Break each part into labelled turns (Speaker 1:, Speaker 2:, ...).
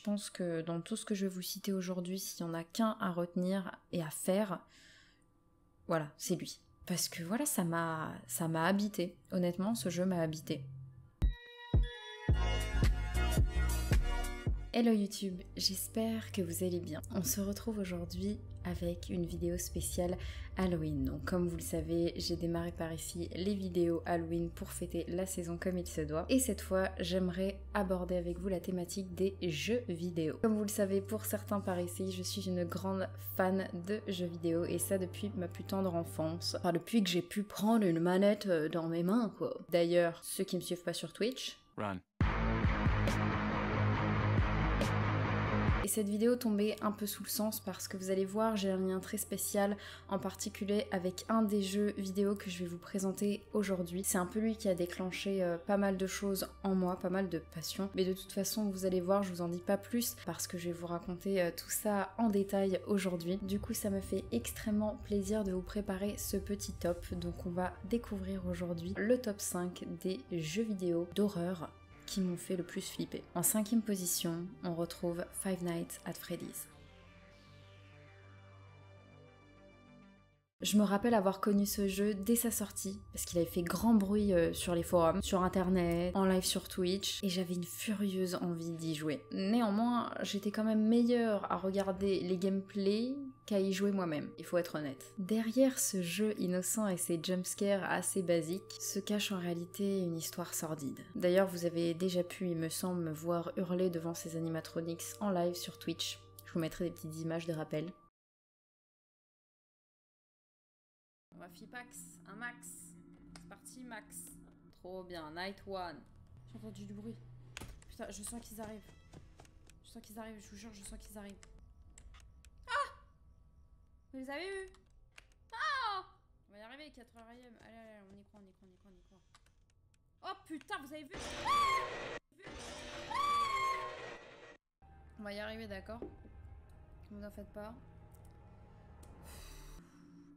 Speaker 1: pense que dans tout ce que je vais vous citer aujourd'hui, s'il y en a qu'un à retenir et à faire, voilà, c'est lui. Parce que voilà, ça m'a habité. Honnêtement, ce jeu m'a habité. Hello YouTube, j'espère que vous allez bien. On se retrouve aujourd'hui avec une vidéo spéciale Halloween. Donc comme vous le savez, j'ai démarré par ici les vidéos Halloween pour fêter la saison comme il se doit. Et cette fois, j'aimerais aborder avec vous la thématique des jeux vidéo. Comme vous le savez, pour certains par ici, je suis une grande fan de jeux vidéo et ça depuis ma plus tendre enfance. Enfin, depuis que j'ai pu prendre une manette dans mes mains, quoi. D'ailleurs, ceux qui me suivent pas sur Twitch...
Speaker 2: Run.
Speaker 1: Et cette vidéo tombait un peu sous le sens parce que vous allez voir, j'ai un lien très spécial en particulier avec un des jeux vidéo que je vais vous présenter aujourd'hui. C'est un peu lui qui a déclenché pas mal de choses en moi, pas mal de passion. Mais de toute façon, vous allez voir, je vous en dis pas plus parce que je vais vous raconter tout ça en détail aujourd'hui. Du coup, ça me fait extrêmement plaisir de vous préparer ce petit top. Donc on va découvrir aujourd'hui le top 5 des jeux vidéo d'horreur qui m'ont fait le plus flipper. En 5e position, on retrouve Five Nights at Freddy's. Je me rappelle avoir connu ce jeu dès sa sortie, parce qu'il avait fait grand bruit sur les forums, sur internet, en live sur Twitch, et j'avais une furieuse envie d'y jouer. Néanmoins, j'étais quand même meilleure à regarder les gameplays qu'à y jouer moi-même, il faut être honnête. Derrière ce jeu innocent et ses jumpscares assez basiques, se cache en réalité une histoire sordide. D'ailleurs, vous avez déjà pu, il me semble, me voir hurler devant ces animatronics en live sur Twitch. Je vous mettrai des petites images de rappel. On va Fipax, un max. C'est parti, max. Trop bien, night one. J'ai entendu du bruit. Putain, je sens qu'ils arrivent. Je sens qu'ils arrivent, je vous jure, je sens qu'ils arrivent. Ah! Vous les avez vus? Ah! On va y arriver, 4h. Allez, allez, on y croit, on y croit, on y croit, on y croit. Oh putain, vous avez vu? On va y arriver, d'accord? Ne vous en faites pas.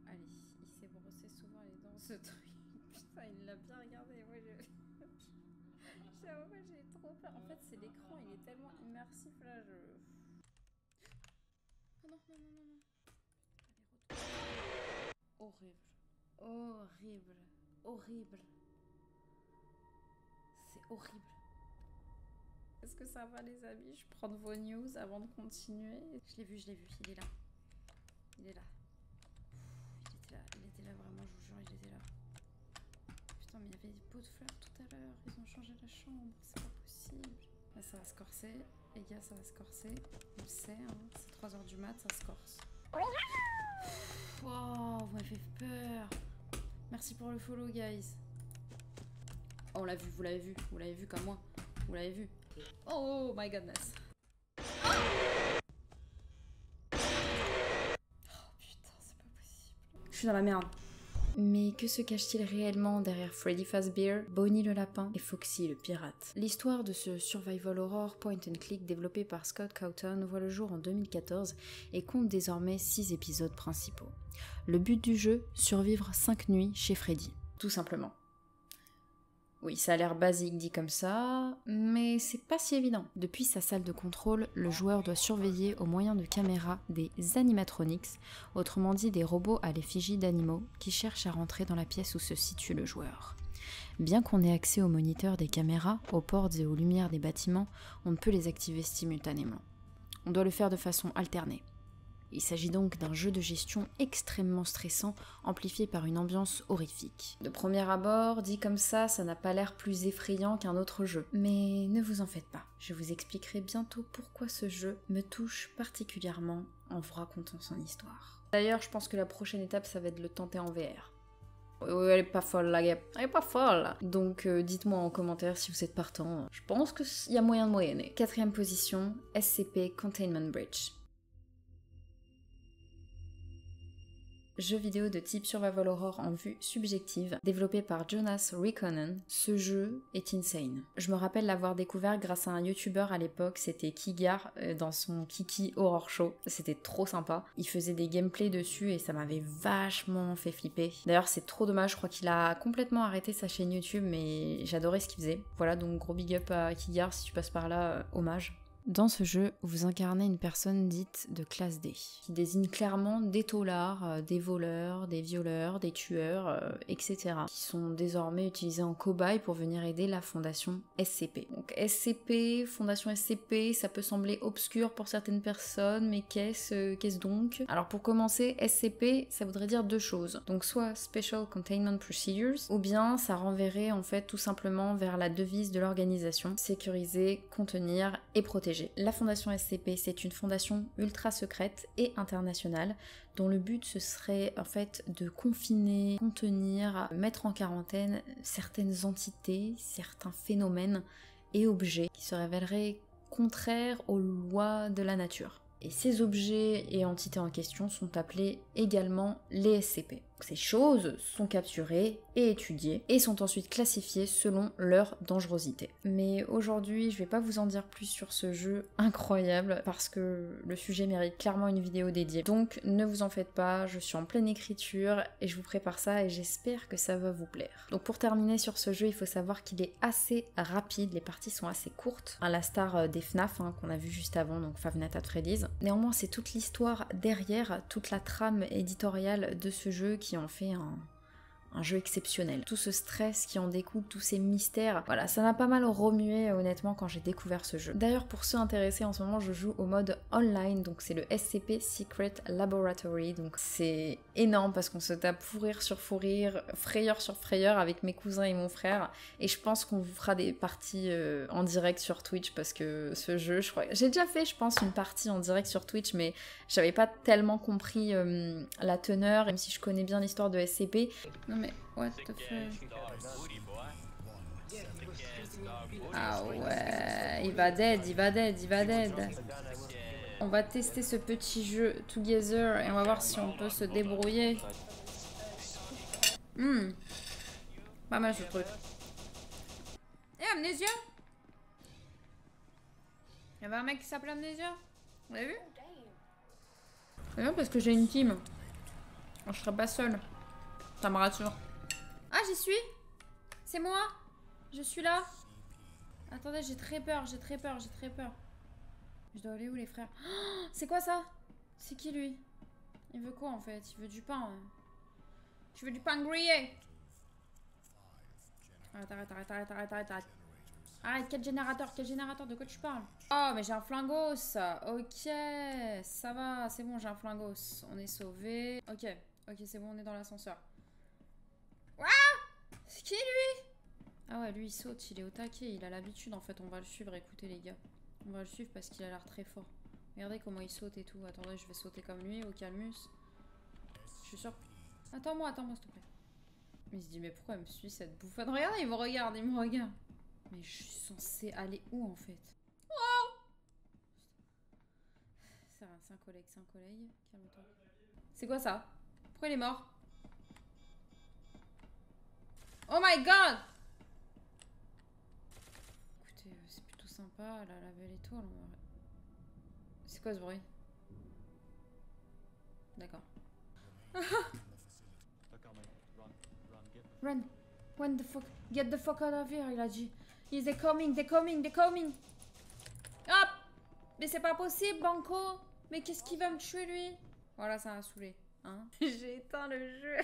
Speaker 1: Allez, il s'est brossé souvent les dents, ce truc. Putain, il l'a bien regardé. Moi, j'avoue, j'ai trop peur. En fait, c'est l'écran, il est tellement immersif là. Oh non, non, non, non, non. Horrible. Horrible. Horrible. C'est horrible. Est-ce que ça va, les amis? Je prends vos news avant de continuer. Je l'ai vu, il est là. Il est là. Il était là vraiment, je vous jure, il était là. Putain, mais il y avait des pots de fleurs tout à l'heure. Ils ont changé la chambre, c'est pas possible. Là, ça va se corser. Les gars, ça va se corser. On le sait, hein. C'est 3h du mat, ça se corse. Wow, vous m'avez fait peur. Merci pour le follow, guys. Oh, on l'a vu, vous l'avez vu. Vous l'avez vu comme moi. Vous l'avez vu. Oh my goodness. Je suis dans la merde. Mais que se cache-t-il réellement derrière Freddy Fazbear, Bonnie le lapin et Foxy le pirate? L'histoire de ce survival horror point and click développé par Scott Cawthon voit le jour en 2014 et compte désormais 6 épisodes principaux. Le but du jeu, survivre 5 nuits chez Freddy. Tout simplement. Oui, ça a l'air basique dit comme ça, mais c'est pas si évident. Depuis sa salle de contrôle, le joueur doit surveiller au moyen de caméras des animatronics, autrement dit des robots à l'effigie d'animaux, qui cherchent à rentrer dans la pièce où se situe le joueur. Bien qu'on ait accès aux moniteurs des caméras, aux portes et aux lumières des bâtiments, on ne peut les activer simultanément. On doit le faire de façon alternée. Il s'agit donc d'un jeu de gestion extrêmement stressant, amplifié par une ambiance horrifique. De premier abord, dit comme ça n'a pas l'air plus effrayant qu'un autre jeu. Mais ne vous en faites pas, je vous expliquerai bientôt pourquoi ce jeu me touche particulièrement en vous racontant son histoire. D'ailleurs, je pense que la prochaine étape, ça va être de le tenter en VR. Oui, elle est pas folle la guêpe, elle est pas folle. Donc dites-moi en commentaire si vous êtes partant. Je pense qu'il y a moyen de moyenner. 4e position, SCP Containment Breach. Jeu vidéo de type survival horror en vue subjective, développé par Jonas Rekonen, ce jeu est insane. Je me rappelle l'avoir découvert grâce à un youtubeur à l'époque, c'était Kigar, dans son Kiki Horror Show. C'était trop sympa. Il faisait des gameplays dessus et ça m'avait vachement fait flipper. D'ailleurs, c'est trop dommage, je crois qu'il a complètement arrêté sa chaîne YouTube, mais j'adorais ce qu'il faisait. Voilà, donc gros big up à Kigar, si tu passes par là, hommage. Dans ce jeu, vous incarnez une personne dite de classe D, qui désigne clairement des taulards, des voleurs, des violeurs, des tueurs, etc., qui sont désormais utilisés en cobaye pour venir aider la fondation SCP. Donc SCP, fondation SCP, ça peut sembler obscur pour certaines personnes, mais qu'est-ce donc? Alors pour commencer, SCP, ça voudrait dire deux choses. Donc soit Special Containment Procedures, ou bien ça renverrait en fait tout simplement vers la devise de l'organisation, sécuriser, contenir et protéger. La fondation SCP, c'est une fondation ultra secrète et internationale dont le but ce serait en fait de confiner, contenir, mettre en quarantaine certaines entités, certains phénomènes et objets qui se révéleraient contraires aux lois de la nature. Et ces objets et entités en question sont appelés également les SCP. Ces choses sont capturées et étudiées et sont ensuite classifiées selon leur dangerosité. Mais aujourd'hui, je vais pas vous en dire plus sur ce jeu incroyable parce que le sujet mérite clairement une vidéo dédiée. Donc ne vous en faites pas, je suis en pleine écriture et je vous prépare ça et j'espère que ça va vous plaire. Donc pour terminer sur ce jeu, il faut savoir qu'il est assez rapide, les parties sont assez courtes, à la star des FNAF qu'on a vu juste avant, donc Five Nights at Freddy's. Néanmoins, c'est toute l'histoire derrière, toute la trame éditoriale de ce jeu qui en fait un jeu exceptionnel. Tout ce stress qui en découle, tous ces mystères, voilà, ça m'a pas mal remué honnêtement quand j'ai découvert ce jeu. D'ailleurs pour ceux intéressés, en ce moment je joue au mode online, donc c'est le SCP Secret Laboratory, donc c'est énorme parce qu'on se tape fou rire sur fou rire, frayeur sur frayeur avec mes cousins et mon frère, et je pense qu'on vous fera des parties en direct sur Twitch parce que ce jeu, je crois, j'ai déjà fait je pense une partie en direct sur Twitch, mais j'avais pas tellement compris la teneur, même si je connais bien l'histoire de SCP. Non mais, what the fuck? Ah ouais, il va dead, il va dead, il va dead. On va tester ce petit jeu together et on va voir si on peut se débrouiller. Pas mal ce truc. Eh, Amnesia! Il y avait un mec qui s'appelait Amnesia. Vous l'avez vu? C'est bien parce que j'ai une team. Je serai pas seule. Ça me rassure. Ah, j'y suis! C'est moi! Je suis là! Attendez, j'ai très peur, j'ai très peur, j'ai très peur. Je dois aller où les frères? Oh, c'est quoi ça? C'est qui lui? Il veut quoi en fait? Il veut du pain. Je veux du pain grillé! Arrête. Arrête, quel générateur? Quel générateur? De quoi tu parles? Oh, mais j'ai un flingos! Ok, ça va, c'est bon, j'ai un flingos. On est sauvés. Ok, c'est bon, on est dans l'ascenseur. C'est qui lui? Ah ouais, lui il saute, il est au taquet, il a l'habitude en fait, on va le suivre, écoutez les gars. On va le suivre parce qu'il a l'air très fort. Regardez comment il saute et tout. Attendez, je vais sauter comme lui, au calmus. Je suis sûre. Attends-moi s'il te plaît. Mais il se dit mais pourquoi elle me suit cette bouffonne? Regardez, il me regarde. Mais je suis censée aller où en fait? Oh, c'est un collègue, calme-toi. C'est quoi ça? Pourquoi il est mort? Oh my god! Écoutez, c'est plutôt sympa, la belle étoile. C'est quoi ce bruit? D'accord. Run! When the fuck? Get the fuck out of here, il a dit. They're coming! Hop! Mais c'est pas possible, Banco! Mais qu'est-ce qu'il va me tuer, lui? Voilà, ça m'a saoulé. Hein? J'ai éteint le jeu.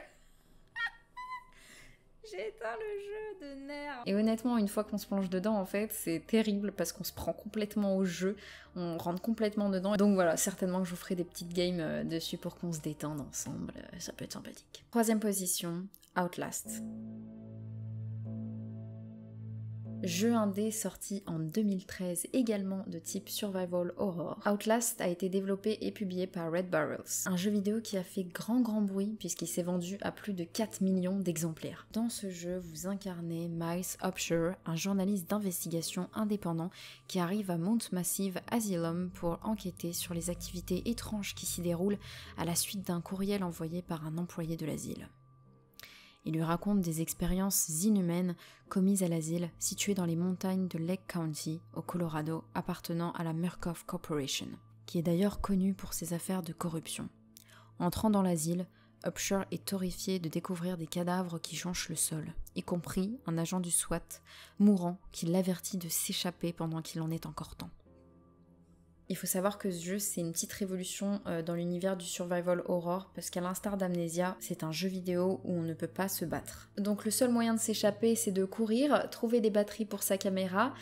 Speaker 1: J'ai éteint le jeu de nerfs. Et honnêtement, une fois qu'on se plonge dedans, en fait, c'est terrible parce qu'on se prend complètement au jeu, on rentre complètement dedans. Donc voilà, certainement que je vous ferai des petites games dessus pour qu'on se détende ensemble, ça peut être sympathique. Troisième position, Outlast. Jeu indé sorti en 2013, également de type survival horror. Outlast a été développé et publié par Red Barrels, un jeu vidéo qui a fait grand bruit puisqu'il s'est vendu à plus de 4 millions d'exemplaires. Dans ce jeu, vous incarnez Miles Upshur, un journaliste d'investigation indépendant qui arrive à Mount Massive Asylum pour enquêter sur les activités étranges qui s'y déroulent à la suite d'un courriel envoyé par un employé de l'asile. Il lui raconte des expériences inhumaines commises à l'asile situé dans les montagnes de Lake County, au Colorado, appartenant à la Murkoff Corporation, qui est d'ailleurs connue pour ses affaires de corruption. Entrant dans l'asile, Upshur est horrifié de découvrir des cadavres qui jonchent le sol, y compris un agent du SWAT, mourant, qui l'avertit de s'échapper pendant qu'il en est encore temps. Il faut savoir que ce jeu, c'est une petite révolution dans l'univers du survival horror, parce qu'à l'instar d'Amnesia, c'est un jeu vidéo où on ne peut pas se battre. Donc le seul moyen de s'échapper, c'est de courir, trouver des batteries pour sa caméra,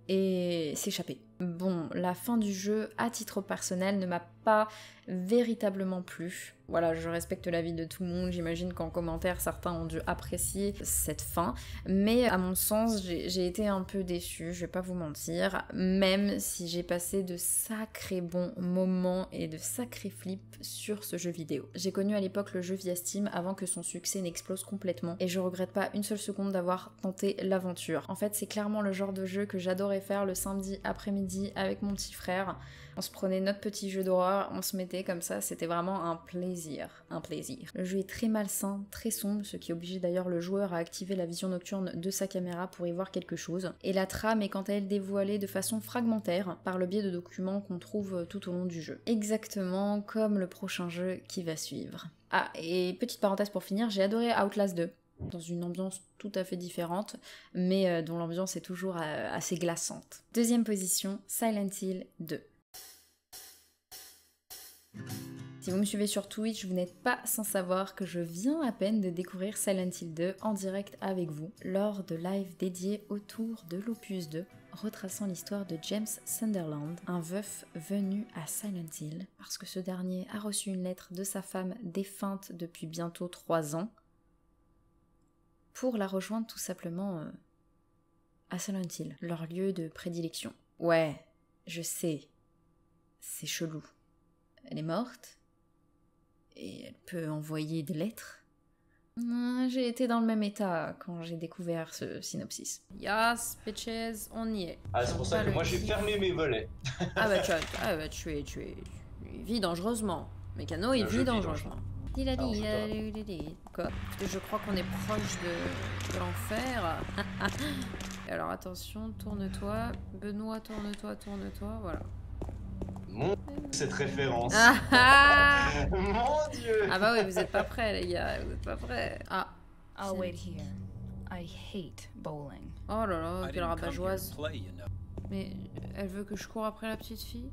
Speaker 1: et s'échapper. Bon, la fin du jeu, à titre personnel, ne m'a pas véritablement plu. Voilà, je respecte l'avis de tout le monde, j'imagine qu'en commentaire, certains ont dû apprécier cette fin, mais à mon sens, j'ai été un peu déçue, je vais pas vous mentir, même si j'ai passé de sacrés bons moments et de sacrés flips sur ce jeu vidéo. J'ai connu à l'époque le jeu via Steam avant que son succès n'explose complètement, et je regrette pas une seule seconde d'avoir tenté l'aventure. En fait, c'est clairement le genre de jeu que j'adorais faire le samedi après-midi avec mon petit frère. On se prenait notre petit jeu d'horreur, on se mettait comme ça, c'était vraiment un plaisir, un plaisir. Le jeu est très malsain, très sombre, ce qui obligeait d'ailleurs le joueur à activer la vision nocturne de sa caméra pour y voir quelque chose. Et la trame est quant à elle dévoilée de façon fragmentaire, par le biais de documents qu'on trouve tout au long du jeu. Exactement comme le prochain jeu qui va suivre. Ah, et petite parenthèse pour finir, j'ai adoré Outlast 2. Dans une ambiance tout à fait différente, mais dont l'ambiance est toujours assez glaçante. Deuxième position, Silent Hill 2. Si vous me suivez sur Twitch, vous n'êtes pas sans savoir que je viens à peine de découvrir Silent Hill 2 en direct avec vous, lors de live dédiés autour de l'Opus 2, retraçant l'histoire de James Sunderland, un veuf venu à Silent Hill, parce que ce dernier a reçu une lettre de sa femme défunte depuis bientôt 3 ans, pour la rejoindre tout simplement à Silent Hill, leur lieu de prédilection. Ouais, je sais, c'est chelou. Elle est morte, et elle peut envoyer des lettres. J'ai été dans le même état quand j'ai découvert ce synopsis. Yes, bitches, on y est.
Speaker 2: Ah, c'est pour ça que moi j'ai fermé mes volets.
Speaker 1: Ah bah tu vis dangereusement. Mécano, il vit dangereusement. Quoi? Je crois qu'on est proche de l'enfer. Alors attention, tourne-toi. Benoît, tourne-toi, voilà.
Speaker 2: Cette référence. Mon Dieu.
Speaker 1: Ah bah oui, vous êtes pas prêts les gars, vous êtes pas prêts. Ah.
Speaker 3: I'll wait here. I hate bowling.
Speaker 1: Oh là là, quelle rabat-joise. Mais elle veut que je cours après la petite fille?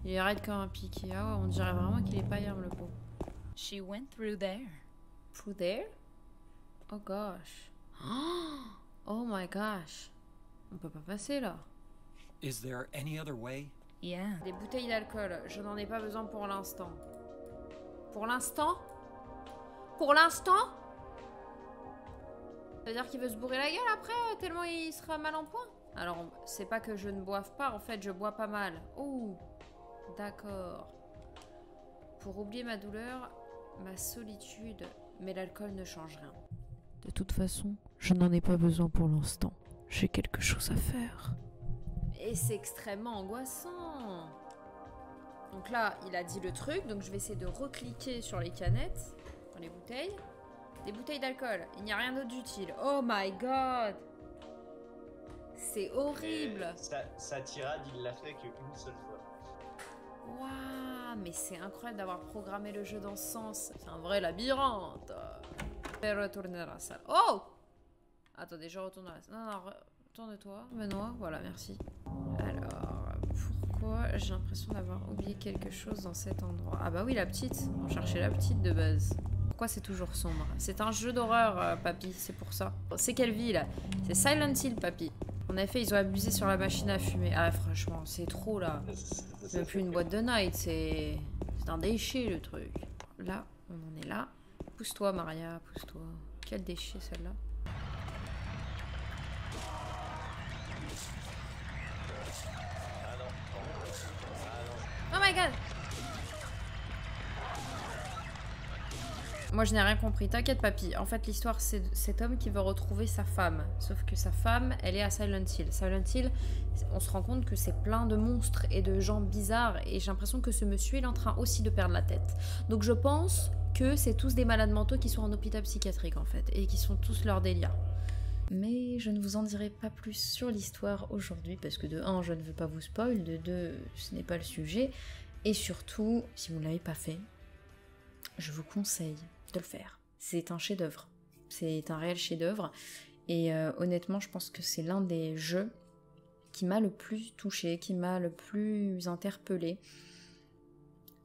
Speaker 1: Il est raide comme un piqué. Ah ouais, on dirait vraiment qu'il est païen le pauvre.
Speaker 3: She went through there.
Speaker 1: Through there? Oh gosh. Oh my gosh. On peut pas passer là.
Speaker 4: Is there any other way?
Speaker 3: Yeah.
Speaker 1: Des bouteilles d'alcool, je n'en ai pas besoin pour l'instant. Pour l'instant? Pour l'instant? Ça veut dire qu'il veut se bourrer la gueule après, tellement il sera mal en point? Alors, c'est pas que je ne boive pas, en fait, je bois pas mal. Oh, d'accord. Pour oublier ma douleur, ma solitude, mais l'alcool ne change rien. De toute façon, je n'en ai pas besoin pour l'instant. J'ai quelque chose à faire. Et c'est extrêmement angoissant. Donc là, il a dit le truc, donc je vais essayer de recliquer sur les canettes, dans les bouteilles. Des bouteilles d'alcool, il n'y a rien d'autre d'utile. Oh my god! C'est horrible!
Speaker 2: Sa tirade, il l'a fait qu'une seule fois.
Speaker 1: Waouh, mais c'est incroyable d'avoir programmé le jeu dans ce sens. C'est un vrai labyrinthe. Je vais retourner à la salle. Oh! Attendez, je retourne à la salle. Non, retourne-toi, Benoît. Voilà, merci. Alors, pourquoi j'ai l'impression d'avoir oublié quelque chose dans cet endroit? Ah bah oui, la petite. On cherchait la petite de base. Pourquoi c'est toujours sombre? C'est un jeu d'horreur, papy, c'est pour ça. C'est quelle ville? C'est Silent Hill, papy. En effet, ils ont abusé sur la machine à fumer. Ah, franchement, c'est trop, là. C'est même plus une boîte de night, c'est un déchet, le truc. Là, on en est là. Pousse-toi, Maria, pousse-toi. Quel déchet, celle-là? Oh my god! Moi je n'ai rien compris, t'inquiète papy. En fait l'histoire c'est cet homme qui veut retrouver sa femme. Sauf que sa femme, elle est à Silent Hill. Silent Hill, on se rend compte que c'est plein de monstres et de gens bizarres. Et j'ai l'impression que ce monsieur il est en train aussi de perdre la tête. Donc je pense que c'est tous des malades mentaux qui sont en hôpital psychiatrique en fait. Et qui sont tous leur délire. Mais je ne vous en dirai pas plus sur l'histoire aujourd'hui. Parce que de 1, je ne veux pas vous spoil. De 2, ce n'est pas le sujet. Et surtout, si vous ne l'avez pas fait, je vous conseille de le faire. C'est un chef-d'œuvre. C'est un réel chef-d'œuvre. Et honnêtement, je pense que c'est l'un des jeux qui m'a le plus touchée, qui m'a le plus interpellée.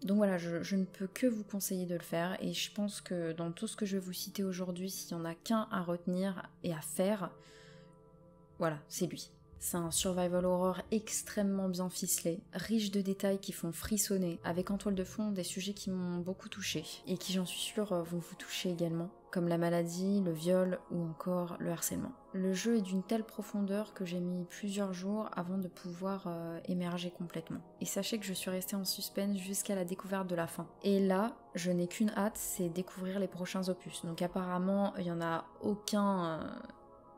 Speaker 1: Donc voilà, je ne peux que vous conseiller de le faire, et je pense que dans tout ce que je vais vous citer aujourd'hui, s'il y en a qu'un à retenir et à faire, voilà, c'est lui. C'est un survival horror extrêmement bien ficelé, riche de détails qui font frissonner, avec en toile de fond des sujets qui m'ont beaucoup touchée, et qui j'en suis sûre vont vous toucher également, comme la maladie, le viol ou encore le harcèlement. Le jeu est d'une telle profondeur que j'ai mis plusieurs jours avant de pouvoir émerger complètement. Et sachez que je suis restée en suspense jusqu'à la découverte de la fin. Et là, je n'ai qu'une hâte, c'est découvrir les prochains opus. Donc apparemment, il n'y en a aucun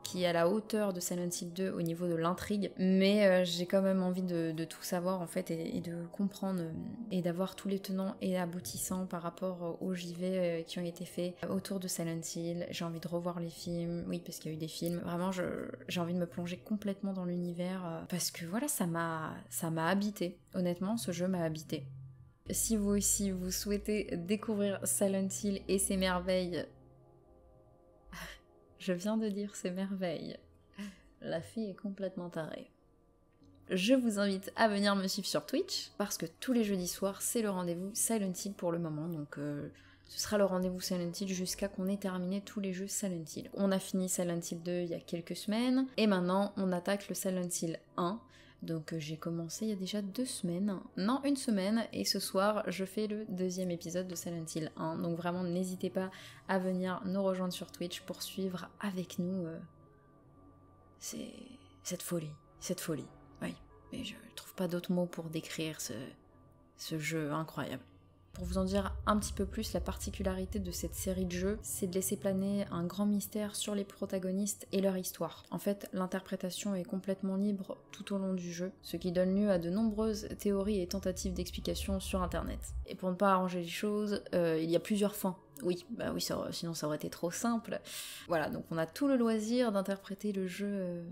Speaker 1: qui est à la hauteur de Silent Hill 2 au niveau de l'intrigue, mais j'ai quand même envie de tout savoir en fait, et de comprendre et d'avoir tous les tenants et aboutissants par rapport aux JV qui ont été faits autour de Silent Hill. J'ai envie de revoir les films, oui, parce qu'il y a eu des films. Vraiment, j'ai envie de me plonger complètement dans l'univers parce que voilà, ça m'a habité. Honnêtement, ce jeu m'a habité. Si vous aussi vous souhaitez découvrir Silent Hill et ses merveilles, je viens de dire ces merveilles. La fille est complètement tarée. Je vous invite à venir me suivre sur Twitch, parce que tous les jeudis soirs, c'est le rendez-vous Silent Hill pour le moment, donc ce sera le rendez-vous Silent Hill jusqu'à qu'on ait terminé tous les jeux Silent Hill. On a fini Silent Hill 2 il y a quelques semaines, et maintenant on attaque le Silent Hill 1, donc j'ai commencé il y a déjà 2 semaines, non 1 semaine, et ce soir je fais le 2e épisode de Silent Hill 1, donc vraiment n'hésitez pas à venir nous rejoindre sur Twitch pour suivre avec nous cette folie, oui, mais je trouve pas d'autres mots pour décrire ce jeu incroyable. Pour vous en dire un petit peu plus, la particularité de cette série de jeux, c'est de laisser planer un grand mystère sur les protagonistes et leur histoire. En fait, l'interprétation est complètement libre tout au long du jeu, ce qui donne lieu à de nombreuses théories et tentatives d'explication sur internet. Et pour ne pas arranger les choses, il y a plusieurs fins. Oui, sinon ça aurait été trop simple. Voilà, donc on a tout le loisir d'interpréter le jeu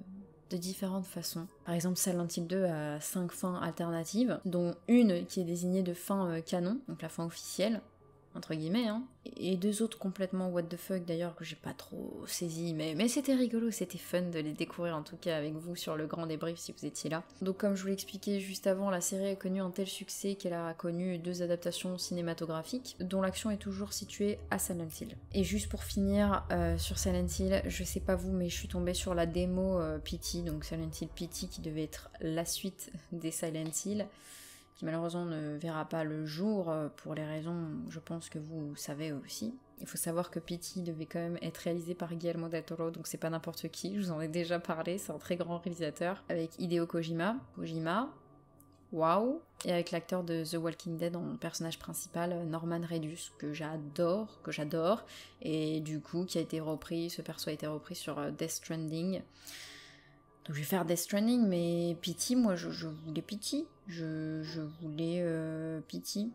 Speaker 1: de différentes façons. Par exemple, Silent Hill 2 a 5 fins alternatives, dont une qui est désignée de fin canon, donc la fin officielle, entre guillemets, hein, et 2 autres complètement what the fuck d'ailleurs que j'ai pas trop saisi, mais c'était rigolo, c'était fun de les découvrir en tout cas avec vous sur le grand débrief si vous étiez là. Donc comme je vous l'expliquais juste avant, la série a connu un tel succès qu'elle a connu 2 adaptations cinématographiques, dont l'action est toujours située à Silent Hill. Et juste pour finir sur Silent Hill, je sais pas vous, mais je suis tombée sur la démo PT, donc Silent Hill PT qui devait être la suite des Silent Hill, qui malheureusement ne verra pas le jour pour les raisons, je pense que vous savez aussi. Il faut savoir que PT devait quand même être réalisé par Guillermo del Toro, donc c'est pas n'importe qui, je vous en ai déjà parlé, c'est un très grand réalisateur, avec Hideo Kojima, waouh, et avec l'acteur de The Walking Dead en personnage principal, Norman Reedus, que j'adore, et du coup ce perso a été repris sur Death Stranding. Donc je vais faire Death Stranding, mais PT, moi je voulais PT. Je voulais PT.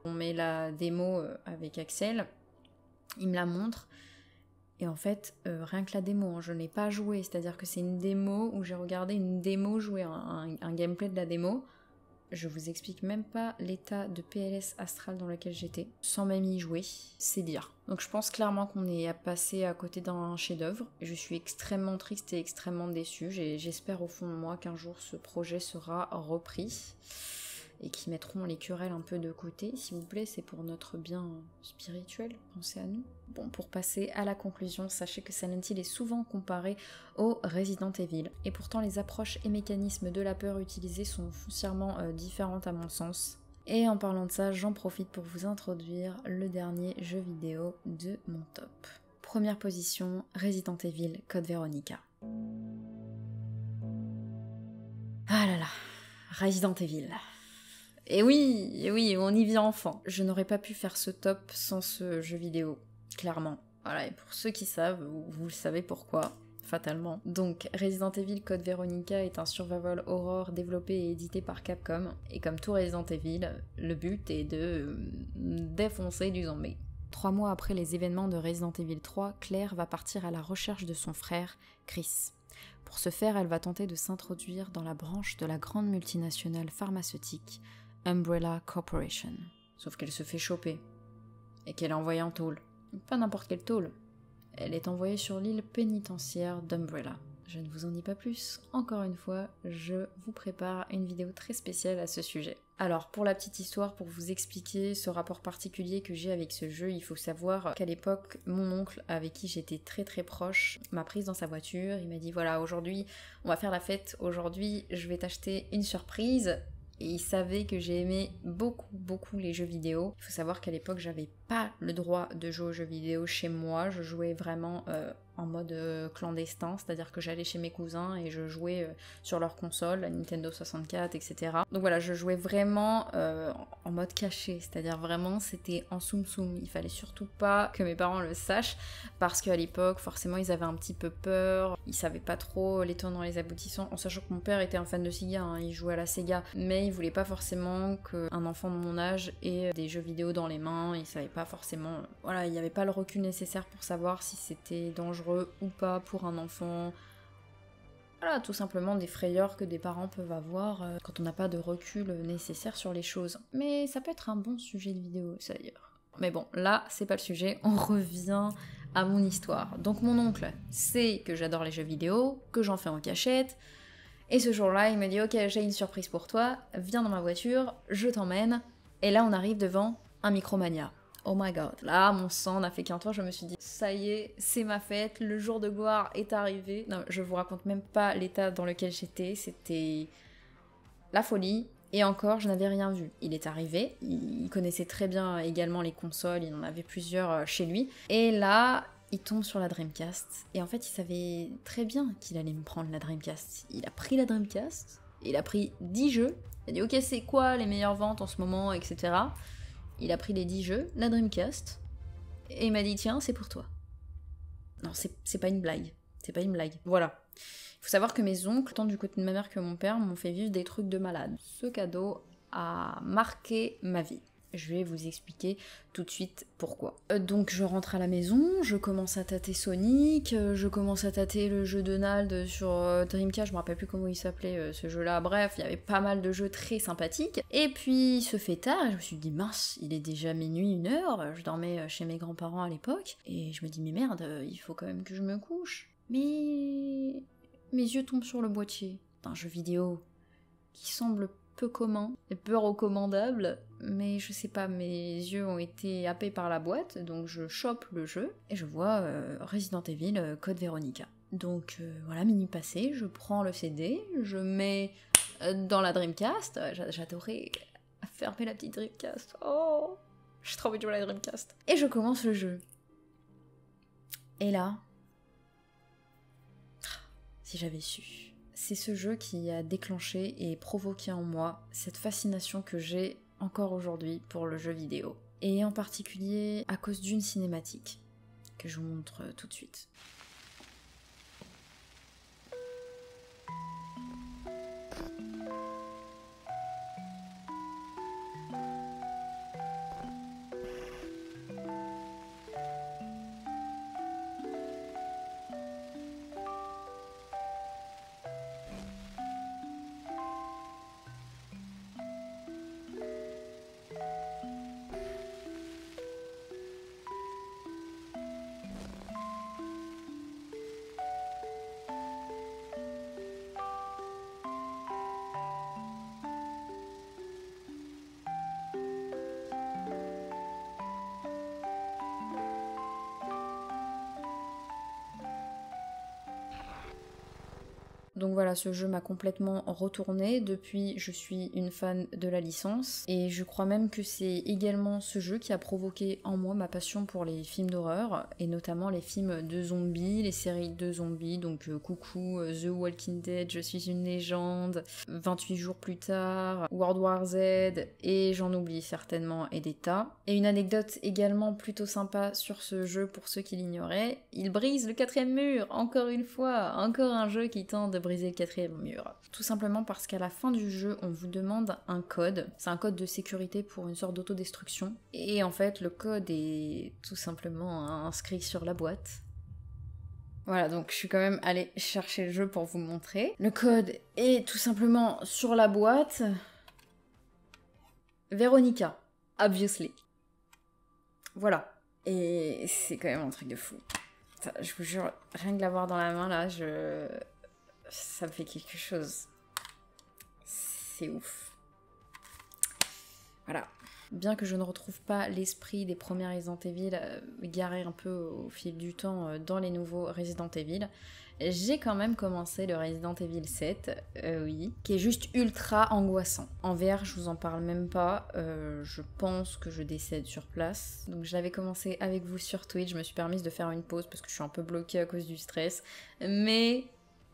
Speaker 1: On met la démo avec Axel, il me la montre, et en fait, rien que la démo, hein, je n'ai pas joué, c'est-à-dire que c'est une démo où j'ai regardé une démo jouer un gameplay de la démo. Je vous explique même pas l'état de PLS astral dans lequel j'étais, sans même y jouer, c'est dire. Donc je pense clairement qu'on est passé à côté d'un chef-d'œuvre. Je suis extrêmement triste et extrêmement déçue. J'espère au fond de moi qu'un jour ce projet sera repris et qu'ils mettront les querelles un peu de côté. S'il vous plaît, c'est pour notre bien spirituel, pensez à nous. Bon, pour passer à la conclusion, sachez que Silent Hill est souvent comparé au Resident Evil, et pourtant les approches et mécanismes de la peur utilisés sont foncièrement différentes à mon sens. Et en parlant de ça, j'en profite pour vous introduire le dernier jeu vidéo de mon top. Première position, Resident Evil Code Veronica. Ah là là, Resident Evil. Et oui, on y vient enfin. Je n'aurais pas pu faire ce top sans ce jeu vidéo, clairement. Voilà, et pour ceux qui savent, vous le savez pourquoi, fatalement. Donc, Resident Evil Code Veronica est un survival horror développé et édité par Capcom, et comme tout Resident Evil, le but est de défoncer du zombie. 3 mois après les événements de Resident Evil 3, Claire va partir à la recherche de son frère, Chris. Pour ce faire, elle va tenter de s'introduire dans la branche de la grande multinationale pharmaceutique Umbrella Corporation. Sauf qu'elle se fait choper, et qu'elle est envoyée en tôle. Pas n'importe quelle tôle. Elle est envoyée sur l'île pénitentiaire d'Umbrella. je ne vous en dis pas plus. Encore une fois, je vous prépare une vidéo très spéciale à ce sujet. Alors, pour la petite histoire, pour vous expliquer ce rapport particulier que j'ai avec ce jeu, il faut savoir qu'à l'époque, mon oncle, avec qui j'étais très très proche, m'a prise dans sa voiture, il m'a dit voilà, aujourd'hui, on va faire la fête, aujourd'hui, je vais t'acheter une surprise. Et il savait que j'ai aimé beaucoup les jeux vidéo. Il faut savoir qu'à l'époque, j'avais pas le droit de jouer aux jeux vidéo chez moi, je jouais vraiment en mode clandestin, c'est-à-dire que j'allais chez mes cousins et je jouais sur leur console, la Nintendo 64, etc. Donc voilà, je jouais vraiment en mode caché, c'est-à-dire vraiment c'était en soum soum. Il fallait surtout pas que mes parents le sachent, parce qu'à l'époque, forcément, ils avaient un petit peu peur, ils savaient pas trop les tenants et les aboutissants, en sachant que mon père était un fan de Sega, hein, il jouait à la Sega, mais il voulait pas forcément qu'un enfant de mon âge ait des jeux vidéo dans les mains, il savait pas forcément, voilà, il n'y avait pas le recul nécessaire pour savoir si c'était dangereux ou pas pour un enfant. Voilà, tout simplement des frayeurs que des parents peuvent avoir quand on n'a pas de recul nécessaire sur les choses. Mais ça peut être un bon sujet de vidéo, ça d'ailleurs. Mais bon, là, c'est pas le sujet, on revient à mon histoire. Donc mon oncle sait que j'adore les jeux vidéo, que j'en fais en cachette, et ce jour-là, il me dit « Ok, j'ai une surprise pour toi, viens dans ma voiture, je t'emmène. » Et là, on arrive devant un Micromania. Oh my god. Là, mon sang n'a fait qu'un tour, je me suis dit, ça y est, c'est ma fête, le jour de gloire est arrivé. Non, je vous raconte même pas l'état dans lequel j'étais, c'était la folie. Et encore, je n'avais rien vu. Il est arrivé, il connaissait très bien également les consoles, il en avait plusieurs chez lui. Et là, il tombe sur la Dreamcast. Et en fait, il savait très bien qu'il allait me prendre la Dreamcast. Il a pris la Dreamcast, il a pris 10 jeux, il a dit, ok, c'est quoi les meilleures ventes en ce moment, etc. Il a pris les 10 jeux, la Dreamcast, et il m'a dit tiens, c'est pour toi. Non, c'est pas une blague. C'est pas une blague. Voilà. Il faut savoir que mes oncles, tant du côté de ma mère que mon père, m'ont fait vivre des trucs de malade. Ce cadeau a marqué ma vie. Je vais vous expliquer tout de suite pourquoi. Donc je rentre à la maison, je commence à tâter Sonic, je commence à tâter le jeu de Nald sur Dreamcast, je me rappelle plus comment il s'appelait ce jeu-là, bref, il y avait pas mal de jeux très sympathiques. Et puis il se fait tard, et je me suis dit mince, il est déjà minuit, 1h, je dormais chez mes grands-parents à l'époque, et je me dis mais merde, il faut quand même que je me couche. Mais mes yeux tombent sur le boîtier d'un jeu vidéo qui semble peu commun et peu recommandable, mais je sais pas, mes yeux ont été happés par la boîte, donc je chope le jeu et je vois Resident Evil Code Veronica. Donc voilà, minuit passé, je prends le CD, je mets dans la Dreamcast, j'adorais fermer la petite Dreamcast, oh, j'ai trop envie de jouer à la Dreamcast. Et je commence le jeu. Et là, si j'avais su. C'est ce jeu qui a déclenché et provoqué en moi cette fascination que j'ai encore aujourd'hui pour le jeu vidéo. Et en particulier à cause d'une cinématique que je vous montre tout de suite. Donc voilà, ce jeu m'a complètement retournée. Depuis, je suis une fan de la licence. Et je crois même que c'est également ce jeu qui a provoqué en moi ma passion pour les films d'horreur. Et notamment les films de zombies, les séries de zombies. Donc coucou, The Walking Dead, Je suis une légende, 28 jours plus tard, World War Z, et j'en oublie certainement et des tas. Et une anecdote également plutôt sympa sur ce jeu pour ceux qui l'ignoraient. Il brise le 4e mur, encore une fois. Encore un jeu qui tente de briser le 4e mur. Tout simplement parce qu'à la fin du jeu, on vous demande un code. C'est un code de sécurité pour une sorte d'autodestruction. Et en fait, le code est tout simplement inscrit sur la boîte. Voilà, donc je suis quand même allée chercher le jeu pour vous montrer. Le code est tout simplement sur la boîte. Veronica, obviously. Voilà. Et c'est quand même un truc de fou. Je vous jure, rien que l'avoir dans la main, là, ça me fait quelque chose. C'est ouf. Voilà. Bien que je ne retrouve pas l'esprit des premiers Resident Evil garé un peu au fil du temps dans les nouveaux Resident Evil, j'ai quand même commencé le Resident Evil 7, oui, qui est juste ultra angoissant. En VR, je vous en parle même pas, je pense que je décède sur place. Donc je l'avais commencé avec vous sur Twitch, je me suis permise de faire une pause parce que je suis un peu bloquée à cause du stress, mais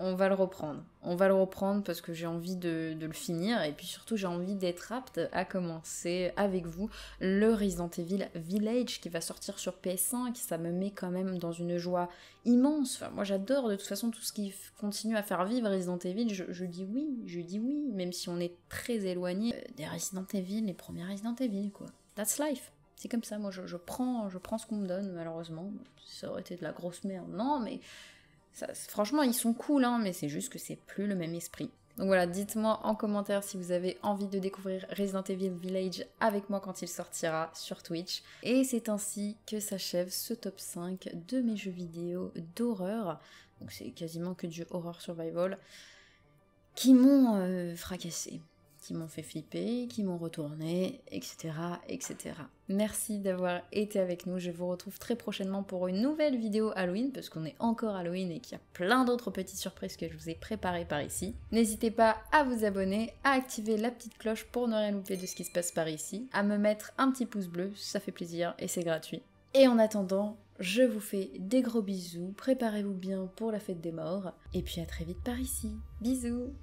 Speaker 1: on va le reprendre. On va le reprendre parce que j'ai envie de le finir et puis surtout j'ai envie d'être apte à commencer avec vous le Resident Evil Village qui va sortir sur PS5. Ça me met quand même dans une joie immense. Enfin, moi j'adore de toute façon tout ce qui continue à faire vivre Resident Evil. Je dis oui, même si on est très éloigné des Resident Evil, les premiers Resident Evil quoi. That's life. C'est comme ça, moi je prends ce qu'on me donne malheureusement. Ça aurait été de la grosse merde, non mais... Ça, franchement, ils sont cool, hein, mais c'est juste que c'est plus le même esprit. Donc voilà, dites-moi en commentaire si vous avez envie de découvrir Resident Evil Village avec moi quand il sortira sur Twitch. Et c'est ainsi que s'achève ce top 5 de mes jeux vidéo d'horreur. Donc c'est quasiment que du horror survival qui m'ont fracassé, qui m'ont fait flipper, qui m'ont retourné, etc., etc. Merci d'avoir été avec nous, je vous retrouve très prochainement pour une nouvelle vidéo Halloween, parce qu'on est encore Halloween et qu'il y a plein d'autres petites surprises que je vous ai préparées par ici. N'hésitez pas à vous abonner, à activer la petite cloche pour ne rien louper de ce qui se passe par ici, à me mettre un petit pouce bleu, ça fait plaisir et c'est gratuit. Et en attendant, je vous fais des gros bisous, préparez-vous bien pour la fête des morts, et puis à très vite par ici. Bisous!